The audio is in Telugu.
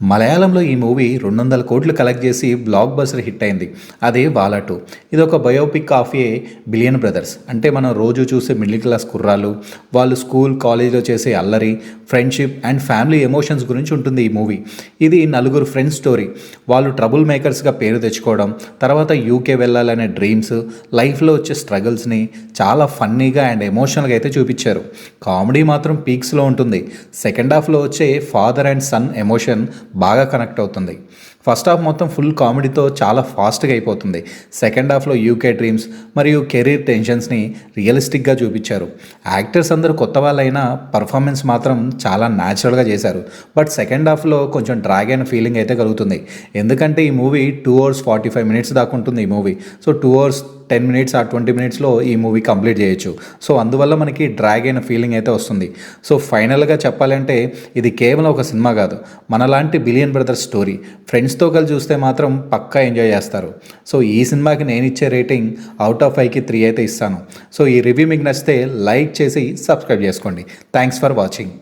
మలయాళంలో ఈ మూవీ 200 కోట్లు కలెక్ట్ చేసి బ్లాక్ బస్టర్ హిట్ అయింది. అదే వాలా 2. ఇది ఒక biopic of A billion brothers. అంటే మనం రోజు చూసే మిడిల్ క్లాస్ కుర్రాళ్ళు, వాళ్ళు స్కూల్ కాలేజ్లో చేసే అల్లరి, ఫ్రెండ్షిప్ అండ్ ఫ్యామిలీ ఎమోషన్స్ గురించి ఉంటుంది ఈ మూవీ. ఇది నలుగురు ఫ్రెండ్స్ స్టోరీ. వాళ్ళు ట్రబుల్ మేకర్స్గా పేరు తెచ్చుకోవడం, తర్వాత యూకే వెళ్ళాలనే డ్రీమ్స్, లైఫ్లో వచ్చే స్ట్రగుల్స్ని చాలా ఫన్నీగా అండ్ ఎమోషనల్గా అయితే చూపించారు. కామెడీ మాత్రం పీక్స్లో ఉంటుంది. సెకండ్ హాఫ్లో వచ్చే ఫాదర్ అండ్ సన్ ఎమోషన్ బాగా కనెక్ట్ అవుతుంది. ఫస్ట్ హాఫ్ మొత్తం ఫుల్ కామెడీతో చాలా ఫాస్ట్గా అయిపోతుంది. సెకండ్ హాఫ్లో యూకే డ్రీమ్స్ మరియు కెరీర్ టెన్షన్స్ని రియలిస్టిక్గా చూపించారు. యాక్టర్స్ అందరూ కొత్త వాళ్ళైనా పర్ఫార్మెన్స్ మాత్రం చాలా న్యాచురల్గా చేశారు. బట్ సెకండ్ హాఫ్లో కొంచెం డ్రాగ్ అయిన ఫీలింగ్ అయితే కలుగుతుంది. ఎందుకంటే ఈ మూవీ 2 hours 45 minutes దాకా ఉంటుంది ఈ మూవీ. సో 2 hours 10 minutes ఆ 20 minutesలో ఈ మూవీ కంప్లీట్ చేయొచ్చు. సో అందువల్ల మనకి డ్రాగ్ అయిన ఫీలింగ్ అయితే వస్తుంది. సో ఫైనల్గా చెప్పాలంటే ఇది కేవలం ఒక సినిమా కాదు, మనలాంటి బిలియన్ బ్రదర్స్ స్టోరీ. ఫ్రెండ్స్తో కలిసి చూస్తే మాత్రం పక్కా ఎంజాయ్ చేస్తారు. సో ఈ సినిమాకి నేను ఇచ్చే రేటింగ్ అవుట్ ఆఫ్ 5కి 3 అయితే ఇస్తాను. సో ఈ రివ్యూ మీకు నచ్చితే లైక్ చేసి సబ్స్క్రైబ్ చేసుకోండి. Thanks for watching.